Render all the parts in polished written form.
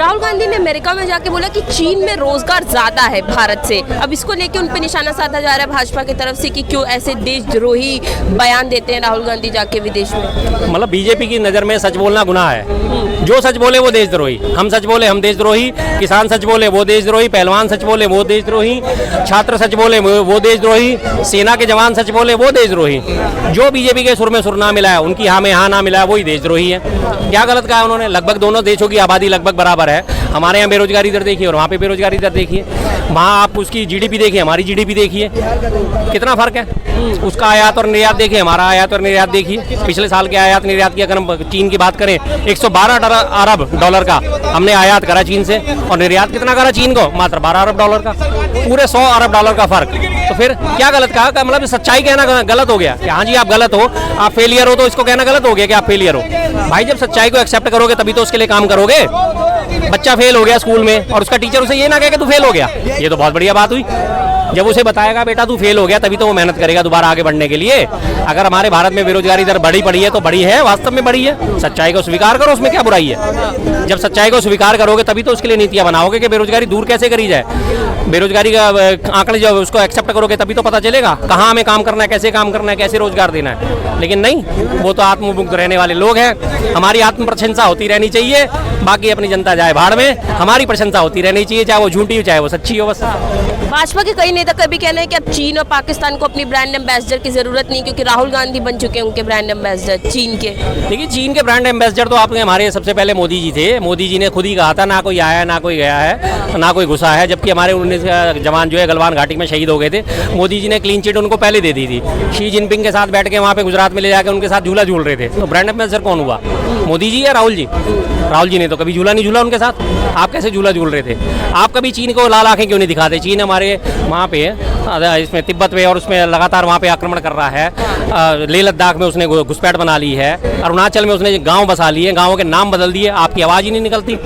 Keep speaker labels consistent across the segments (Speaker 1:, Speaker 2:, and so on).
Speaker 1: राहुल गांधी ने अमेरिका में जाके बोला कि चीन में रोजगार ज्यादा है भारत से। अब इसको लेके उन पे निशाना साधा जा रहा है भाजपा की तरफ से कि क्यों ऐसे देशद्रोही बयान देते हैं राहुल गांधी जाके विदेश में।
Speaker 2: मतलब बीजेपी की नज़र में सच बोलना गुनाह है। जो सच बोले वो देशद्रोही, हम सच बोले हम देशद्रोही, किसान सच बोले वो देशद्रोही, पहलवान सच बोले वो देशद्रोही, छात्र सच बोले वो देशद्रोही, सेना के जवान सच बोले वो देशद्रोही। जो बीजेपी के सुर में सुर ना मिलाया, उनकी हाँ में हाँ ना मिलाया, वही देशद्रोही है। क्या गलत कहा उन्होंने? लगभग दोनों देशों की आबादी लगभग बराबर है। हमारे यहाँ बेरोजगारी दर देखिए और वहाँ पे बेरोजगारी दर देखिए। वहाँ आप उसकी जीडीपी देखिए, हमारी जीडीपी देखिए, कितना फर्क है। उसका आयात और निर्यात देखिए, हमारा आयात और निर्यात देखिए। पिछले साल के आयात निर्यात की अगर हम चीन की बात करें, 112 अरब डॉलर का हमने आयात करा चीन से, और निर्यात कितना करा चीन को? मात्र 12 अरब डॉलर का। पूरे 100 अरब डॉलर का फर्क। तो फिर क्या गलत कहा? मतलब सच्चाई कहना गलत हो गया कि हाँ जी आप गलत हो, आप फेलियर हो, तो इसको कहना गलत हो गया कि आप फेलियर हो। भाई जब सच्चाई को एक्सेप्ट करोगे तभी तो उसके लिए काम करोगे। बच्चा फेल हो गया स्कूल में और उसका टीचर उसे ये ना कहे कि तू फेल हो गया, ये तो बहुत बढ़िया बात हुई। जब उसे बताएगा बेटा तू फेल हो गया, तभी तो वो मेहनत करेगा दोबारा आगे बढ़ने के लिए। अगर हमारे भारत में बेरोजगारी दर बढ़ी पड़ी है तो बढ़ी है, वास्तव में बढ़ी है। सच्चाई को स्वीकार करो, उसमें क्या बुराई है? जब सच्चाई को स्वीकार करोगे तभी तो उसके लिए नीतियां बनाओगे कि बेरोजगारी दूर कैसे करी जाए। बेरोजगारी का आंकड़े जब उसको एक्सेप्ट करोगे तभी तो पता चलेगा कहाँ हमें काम करना है, कैसे काम करना है, कैसे रोजगार देना है। लेकिन नहीं, वो तो आत्ममुक्त रहने वाले लोग हैं। हमारी आत्म प्रशंसा होती रहनी चाहिए, बाकी अपनी जनता जाए भाड़ में। हमारी प्रशंसा होती रहनी चाहिए, चाहे वो झूठी हो चाहे वो सच्ची हो। बस
Speaker 1: भाजपा के कई नेता का भी कहना है कि अब चीन और पाकिस्तान को अपनी ब्रांड एम्बेसडर की जरूरत नहीं, क्योंकि राहुल गांधी बन चुके हैं उनके ब्रांड एम्बेसडर चीन के।
Speaker 2: देखिए चीन के ब्रांड एम्बेसडर तो आपके हमारे सबसे पहले मोदी जी थे। मोदी जी ने खुद ही कहा था ना कोई आया ना कोई गया है, ना कोई घुसा है। जबकि हमारे 19 जवान जो है गलवान घाटी में शहीद हो गए थे, मोदी जी ने क्लीन चिट उनको पहले दे दी थी। शी जिनपिंग के साथ बैठ के वहाँ पे गुजरात में ले जाकर उनके साथ झूला झूल रहे थे। तो ब्रांड एम्बेसडर कौन हुआ? मोदी जी या राहुल जी? राहुल जी ने तो कभी झूला नहीं झूला उनके साथ। आप कैसे झूला झूल रहे थे? आप कभी चीन को लाल आंखें क्यों नहीं दिखाते? चीन हमारे वहाँ पे इसमें तिब्बत में और उसमें लगातार वहाँ पे आक्रमण कर रहा है। लेह लद्दाख में उसने घुसपैठ बना ली है, अरुणाचल में उसने गांव बसा लिए, गांवों के नाम बदल दिए। आपकी आवाज़ ही नहीं निकलती।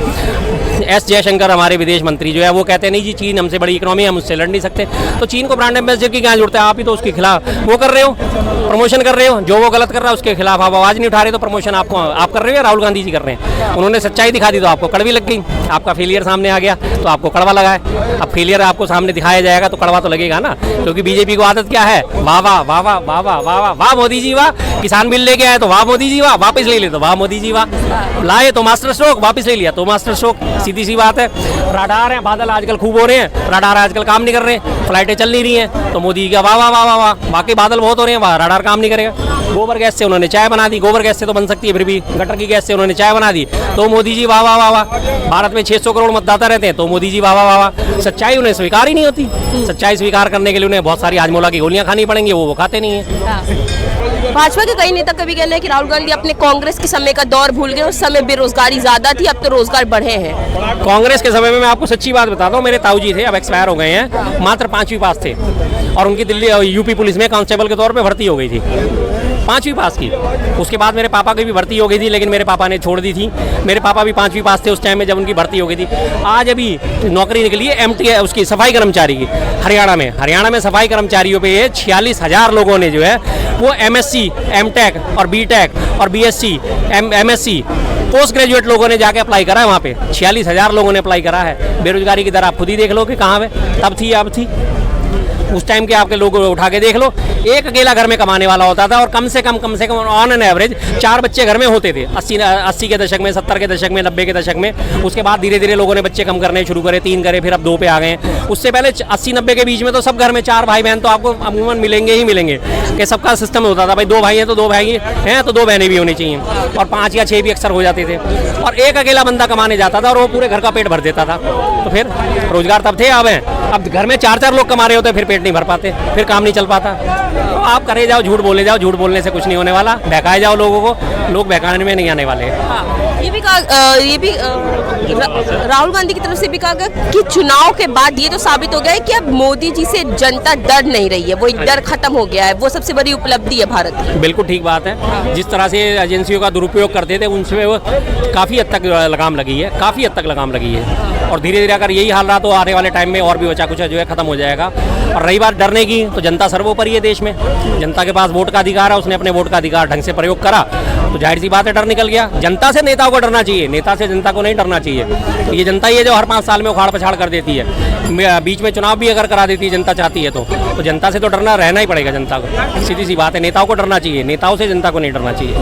Speaker 2: एस जयशंकर हमारे विदेश मंत्री जो है वो कहते हैं नहीं जी चीन हमसे बड़ी इकोनॉमी है, हम उससे लड़ नहीं सकते। तो चीन को ब्रांड एम्बेसडर की क्या जरूरत है? आप ही तो उसके खिलाफ वो कर रहे हो, प्रमोशन कर रहे हो। जो वो गलत कर रहा है उसके खिलाफ आप आवाज़ नहीं उठा रहे, तो प्रमोशन आप कर रहे हो या राहुल गांधी जी कर रहे हैं? उन्होंने सच्चाई दिखा दी तो आपको कड़वी लग गई। आपका फेलियर सामने आ गया तो आपको कड़वा लगा है। अब फेलियर आपको सामने दिखाया जाएगा तो कड़वा तो लगेगा ना, क्योंकि बीजेपी को आदत क्या है? वाह वाह वाह वाह वाह वाह वाह वाह वाह मोदी जी वाह। किसान बिल लेके आए तो वाह मोदी जी वाह, वापस ले ले तो वाह मोदी जी वाह। लाए तो मास्टर स्ट्रोक, वापस ले लिया तो मास्टर स्ट्रोक। सीधी सी बात है। रडार है, बादल आजकल खूब हो रहे हैं, रडार आजकल काम नहीं कर रहे हैं, फ्लाइटें चल नहीं रही हैं, तो मोदी का वाह वाह वाह वाह वाह। बाकी बादल बहुत हो रहे हैं, वाह रडार काम नहीं करेगा। गोबर गैस से उन्होंने चाय बना दी, गोबर गैस से तो बन सकती है, फिर भी गटर की गैस से उन्होंने चाय बना दी, तो मोदी जी वाह वाह वाह वाह। भारत में 600 करोड़ मतदाता रहते हैं, तो मोदी जी वाह वाह वाह वाह। सच्चाई उन्हें स्वीकार ही नहीं होती। सच्चाई स्वीकार करने के लिए उन्हें बहुत सारी हाजमोला की गोलियां खानी पड़ेंगी, वो खाते नहीं है।
Speaker 1: भाजपा के कई नेता का भी कहना है कि राहुल गांधी अपने कांग्रेस के समय का दौर भूल गए। उस समय बेरोजगारी ज्यादा थी, अब तो रोजगार बढ़े हैं।
Speaker 2: कांग्रेस के समय में मैं आपको सच्ची बात बताता हूँ, मेरे ताऊ जी थे, अब एक्सपायर हो गए हैं, मात्र 5वीं पास थे और उनकी दिल्ली यूपी पुलिस में कांस्टेबल के तौर पे भर्ती हो गई थी, 5वीं पास की। उसके बाद मेरे पापा की भी भर्ती हो गई थी, लेकिन मेरे पापा ने छोड़ दी थी। मेरे पापा भी 5वीं पास थे उस टाइम में जब उनकी भर्ती हो गई थी। आज अभी नौकरी निकली है MT उसकी सफाई कर्मचारी की हरियाणा में सफाई कर्मचारियों पे 46,000 लोगों ने जो है वो MSc MTech और BTech और BSc MSc पोस्ट ग्रेजुएट लोगों ने जाके अप्लाई करा है। वहाँ पे 46,000 लोगों ने अप्लाई करा है। बेरोजगारी की दर आप खुद ही देख लो कि कहाँ है, तब थी अब थी। उस टाइम के आपके लोग उठा के देख लो, एक अकेला घर में कमाने वाला होता था और कम से कम ऑन एन एवरेज 4 बच्चे घर में होते थे। 80 के दशक में, 70 के दशक में, 90 के दशक में। उसके बाद धीरे धीरे लोगों ने बच्चे कम करने शुरू करे, 3 करे, फिर अब 2 पे आ गए। उससे पहले 80-90 के बीच में तो सब घर में 4 भाई बहन तो आपको अमूमन मिलेंगे ही मिलेंगे, कि सबका सिस्टम होता था भाई 2 भाई हैं तो 2 भाई हैं तो 2 बहनें भी होनी चाहिए, और 5 या 6 भी अक्सर हो जाते थे। और एक अकेला बंदा कमाने जाता था और वो पूरे घर का पेट भर देता था। तो फिर रोजगार तब थे, अब हैं। अब घर में 4-4 लोग कमा रहे होते, फिर पेट नहीं भर पाते, फिर काम नहीं चल पाता। तो आप करे जाओ, झूठ बोले जाओ, झूठ बोलने से कुछ नहीं होने वाला। बहकाए जाओ लोगों को, लोग बहकाने में नहीं आने वाले हैं।
Speaker 1: ये भी राहुल गांधी की तरफ से भी कहा गया कि चुनाव के बाद ये तो तो साबित हो गया है कि अब मोदी जी से जनता डर नहीं रही है, वो एक डर खत्म हो गया है, वो सबसे बड़ी उपलब्धि है भारत की।
Speaker 2: बिल्कुल ठीक बात है। जिस तरह से एजेंसियों का दुरुपयोग करते थे उनसे वो काफ़ी हद तक लगाम लगी है, काफ़ी हद तक लगाम लगी है। और धीरे धीरे अगर यही हाल रहा तो आने वाले टाइम में और भी बचा कुछ जो है खत्म हो जाएगा। और रही बात डरने की, तो जनता सर्वोपरि है देश में, जनता के पास वोट का अधिकार है, उसने अपने वोट का अधिकार ढंग से प्रयोग करा तो जाहिर सी बात है डर निकल गया। जनता से नेताओं को डरना चाहिए, नेता से जनता को नहीं डरना चाहिए। ये जनता ही है जो हर 5 साल में उखाड़ पछाड़ कर देती है, बीच में चुनाव भी अगर करा देती है जनता चाहती है तो जनता से तो डरना रहना ही पड़ेगा जनता को। सीधी सी बात है, नेताओं को डरना चाहिए, नेताओं से जनता को नहीं डरना चाहिए।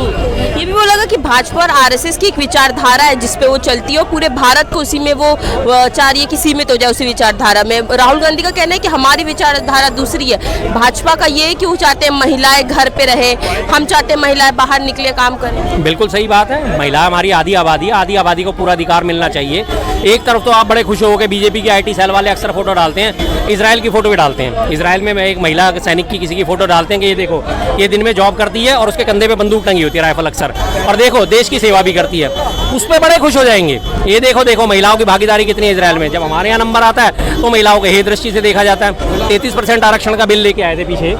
Speaker 1: ये भी बोला गया कि भाजपा और आरएसएस की एक विचारधारा है जिसपे वो चलती है और पूरे भारत को उसी में वो चाह रही है कि सीमित हो जाए उसी विचारधारा में। राहुल गांधी का कहना है कि हमारी विचारधारा दूसरी है, भाजपा का ये है कि वो चाहते हैं महिलाएं घर पे रहे, हम चाहते हैं महिलाएं बाहर निकले काम करें।
Speaker 2: बिल्कुल सही बात है, महिला हमारी आधी आबादी को पूरा अधिकार मिलना चाहिए। एक तरफ तो आप बड़े खुश हो गए, बीजेपी के IT सेल वाले अक्सर फोटो डालते हैं, इजराइल की फोटो भी डालते हैं। इजराइल में एक महिला सैनिक की किसी की फोटो डालते हैं कि ये देखो ये दिन में जॉब करती है और उसके कंधे पे बंदूक टंगी होती है, राइफल अक्सर, और देखो देश की सेवा भी करती है, उस पर बड़े खुश हो जाएंगे। ये देखो महिलाओं की भागीदारी कितनी है इजराइल में। जब हमारे यहाँ नंबर आता है तो महिलाओं को हे दृष्टि से देखा जाता है। 33% आरक्षण का बिल लेके आए थे पीछे,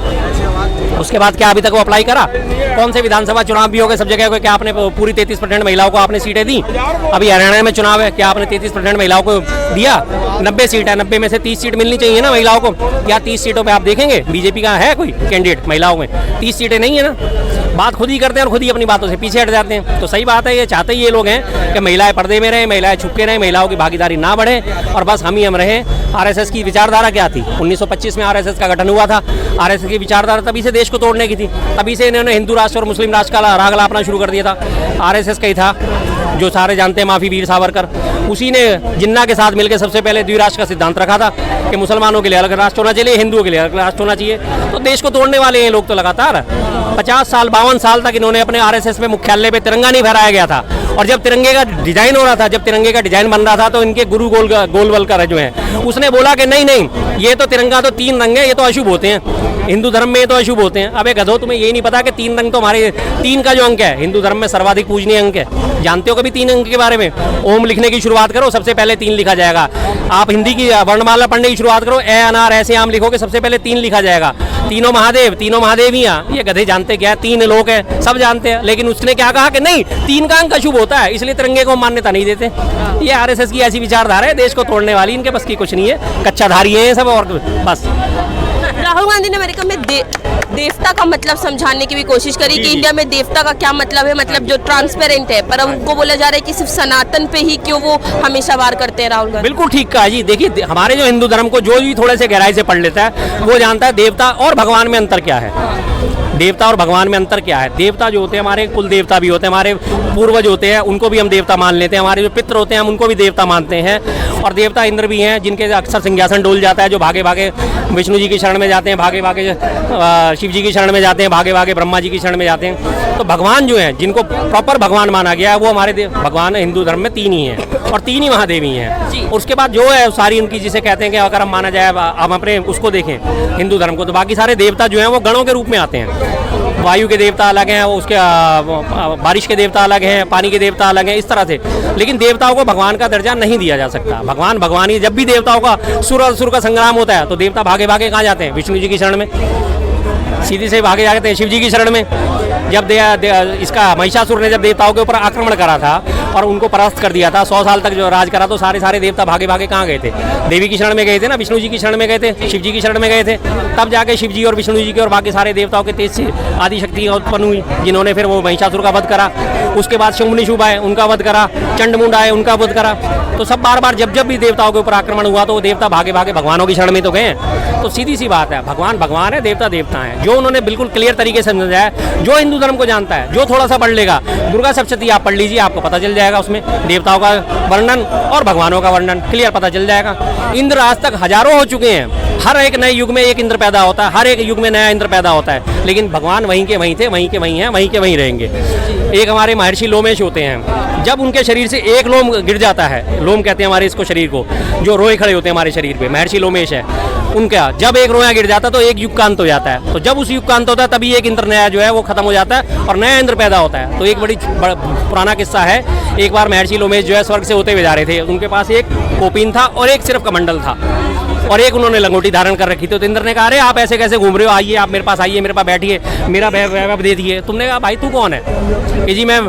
Speaker 2: उसके बाद क्या अभी तक वो अप्लाई करा? कौन से विधानसभा चुनाव भी हो गए सब जगह को, क्या आपने पूरी 33% महिलाओं को आपने सीटें दी? अभी हरियाणा में चुनाव है, क्या आपने 33% महिलाओं को दिया? 90 सीट है, 90 में से 30 सीट मिलनी चाहिए ना महिलाओं को। क्या 30 सीटों पे आप देखेंगे बीजेपी का है कोई कैंडिडेट महिलाओं में? 30 सीटें नहीं है ना। बात खुद ही करते हैं और खुद ही अपनी बातों से पीछे हट जाते हैं। तो सही बात है, ये चाहते ही ये लोग हैं कि महिलाएं पर्दे में रहें, महिलाएं छुपके रहें, महिलाओं की भागीदारी ना बढ़े और बस हम ही हम रहें। आरएसएस की विचारधारा क्या थी? 1925 में आरएसएस का गठन हुआ था। आरएसएस की विचारधारा तभी से देश को तोड़ने की थी, तभी से इन्होंने हिंदू राष्ट्र और मुस्लिम राष्ट्र का राग लापना शुरू कर दिया था। आरएसएस का ही था जो सारे जानते हैं, माफी वीर सावरकर, उसी ने जिन्ना के साथ मिलकर सबसे पहले द्विराष्ट्र का सिद्धांत रखा था कि मुसलमानों के लिए अलग राष्ट्र होना चाहिए, हिंदुओं के लिए अलग राष्ट्र होना चाहिए। तो देश को तोड़ने वाले हैं लोग तो लगातार 50 साल 52 साल तक इन्होंने अपने आरएसएस में मुख्यालय पे तिरंगा नहीं फहराया गया था। और जब तिरंगे का डिजाइन हो रहा था, जब तिरंगे का डिजाइन बन रहा था तो इनके गुरु गोलवलकर जो है उसने बोला कि नहीं ये तो तिरंगा तो 3 रंग है, ये तो अशुभ होते हैं, हिंदू धर्म में ये तो अशुभ होते हैं। अबे गधो, तुम्हें ये नहीं पता कि 3 रंग तो हमारे 3 का जो अंक है हिंदू धर्म में सर्वाधिक पूजनीय अंक है? जानते हो कभी 3 अंक के बारे में? ओम लिखने की शुरुआत करो, सबसे पहले 3 लिखा जाएगा। आप हिंदी की वर्णमाला पढ़ने की शुरुआत करो, ए अनार ऐसे आम लिखोगे, सबसे पहले 3 लिखा जाएगा। तीनों महादेवियाँ, ये गधे जानते क्या है? 3 लोग हैं, सब जानते हैं, लेकिन उसने क्या कहा कि नहीं 3 का अंक अशुभ होता है, इसलिए तिरंगे को मान्यता नहीं देते। ये आरएसएस की ऐसी विचारधारा है, देश को तोड़ने वाली, इनके बस की कुछ नहीं है, कच्चाधारी है सब और बस।
Speaker 1: राहुल गांधी ने अमेरिका में देवता का मतलब समझाने की भी कोशिश करी कि इंडिया में देवता का क्या मतलब है, मतलब जो ट्रांसपेरेंट है, पर अब उनको बोला जा रहा है कि सिर्फ सनातन पे ही क्यों वो हमेशा वार करते हैं राहुल गांधी।
Speaker 2: बिल्कुल ठीक कहा जी। देखिए हमारे जो हिंदू धर्म को जो भी थोड़े से गहराई से पढ़ लेता है वो जानता है देवता और भगवान में अंतर क्या है। देवता और भगवान में अंतर क्या है? देवता जो होते हैं हमारे कुल देवता भी होते हैं, हमारे पूर्वज होते हैं, उनको भी हम देवता मान लेते हैं, हमारे जो पितर होते हैं हम उनको भी देवता मानते हैं। और देवता इंद्र भी हैं जिनके अक्सर सिंहासन डोल जाता है, जो भागे भागे विष्णु जी की शरण में जाते हैं, भागे भागे शिव जी की शरण में जाते हैं, भागे भागे ब्रह्मा जी की शरण में जाते हैं। तो भगवान जो है जिनको प्रॉपर भगवान माना गया है वो हमारे भगवान हिंदू धर्म में 3 ही हैं और 3 ही महादेवी हैं। उसके बाद जो है सारी उनकी जिसे कहते हैं कि अगर हम माना जाए, हम अपने उसको देखें हिंदू धर्म को, तो बाकी सारे देवता जो हैं वो गणों के रूप में आते हैं। वायु के देवता अलग हैं, उसके बारिश के देवता अलग हैं, पानी के देवता अलग हैं, इस तरह से। लेकिन देवताओं को भगवान का दर्जा नहीं दिया जा सकता। भगवान ही, जब भी देवताओं का सुर और असुर का संग्राम होता है तो देवता भागे भागे कहाँ जाते हैं? विष्णु जी की शरण में, सीधे से भागे जाते हैं शिव जी की शरण में। जब इसका महिषासुर ने जब देवताओं के ऊपर आक्रमण करा था और उनको परास्त कर दिया था, 100 साल तक जो राज करा, तो सारे देवता भागे भागे कहाँ गए थे? देवी की शरण में गए थे ना, विष्णु जी की शरण में गए थे, शिव जी की शरण में गए थे। तब जाके शिव जी और विष्णु जी के और बाकी सारे देवताओं के तेज से आदि शक्ति उत्पन्न हुई, जिन्होंने फिर वो महिषासुर का वध करा। उसके बाद शुंभ निशुंभ आए, उनका वध करा, चंडमुंड आए, उनका वध करा। तो सब बार जब भी देवताओं के ऊपर आक्रमण हुआ तो वो देवता भागे भागे भगवानों की शरण में तो गए। तो सीधी सी बात है, भगवान भगवान है, देवता देवता है। जो उन्होंने बिल्कुल क्लियर तरीके से समझाया है, जो हिंदू धर्म को जानता है, जो थोड़ा सा पढ़ लेगा, दुर्गा सप्तशती आप पढ़ लीजिए, आपको पता चल जाएगा, उसमें देवताओं का वर्णन और भगवानों का वर्णन क्लियर पता चल जाएगा। इंद्र आज तक हजारों हो चुके हैं, हर एक नए युग में एक इंद्र पैदा होता है, हर एक युग में नया इंद्र पैदा होता है, लेकिन भगवान वहीं के वहीं थे, वहीं के वहीं हैं, वहीं के वहीं रहेंगे। एक हमारे महर्षि लोमेश होते हैं, जब उनके शरीर से एक लोम गिर जाता है, लोम कहते हैं हमारे इसको शरीर को, जो रोए खड़े होते हैं हमारे शरीर पे, महर्षि लोमेश है उनका, जब एक रोया गिर जाता है तो एक युग का अंत हो जाता है। तो जब उस युग का अंत होता है तभी एक इंद्र नया जो है वो खत्म हो जाता है और नया इंद्र पैदा होता है। तो एक बड़ी पुराना किस्सा है, एक बार महर्षि लोमेश जो है स्वर्ग से होते हुए जा रहे थे, उनके पास एक कोपिन था और एक सिर्फ कमंडल था। और एक उन्होंने लंगोटी धारण कर रखी थी। तो इंद्र ने कहा अरे आप ऐसे कैसे घूम रहे हो, आइए आप मेरे पास आइए, मेरे पास बैठिए, मेरा वैभव दे दिए। तुमने कहा भाई तू कौन है? कि जी मैं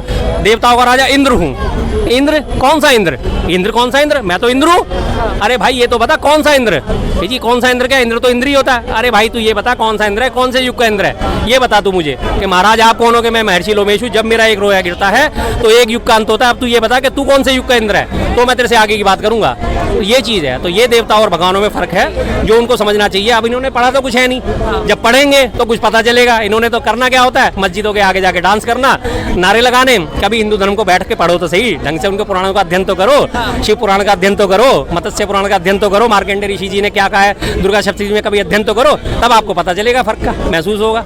Speaker 2: देवताओं का राजा इंद्र हूँ। इंद्र? कौन सा इंद्र? इंद्र कौन सा इंद्र? मैं तो इंद्र हूँ। अरे भाई ये तो बता कौन सा इंद्र? कि जी कौन सा इंद्र? क्या इंद्र तो इंद्र ही होता है। अरे भाई तू ये बता कौन सा इंद्र है, कौन से युग का इंद्र है, ये बता तू मुझे। कि महाराज आप कौन हो? कि मैं महर्षि लोमेश हूँ, जब मेरा एक रोया गिरता है तो एक युग का अंत होता है। अब तू ये बता कि तू कौन से युग का इंद्र है, तो मैं तेरे से आगे की बात करूंगा। तो ये चीज़ है। तो ये देवताओं और भगवानों में फर्क है जो उनको समझना चाहिए। अब इन्होंने पढ़ा तो कुछ है नहीं, जब पढ़ेंगे तो कुछ पता चलेगा। इन्होंने तो करना क्या होता है, मस्जिदों के आगे जाके डांस करना, नारे लगाने। कभी हिंदू धर्म को बैठ के पढ़ो तो सही, ढंग से उनके पुराणों का अध्ययन तो करो, शिव पुराण का अध्ययन तो करो, मत्स्य पुराण का अध्ययन तो करो, मार्कंडेय ऋषि जी ने क्या कहा है दुर्गा सप्तशती में कभी अध्ययन तो करो, तब आपको पता चलेगा, फर्क का महसूस होगा।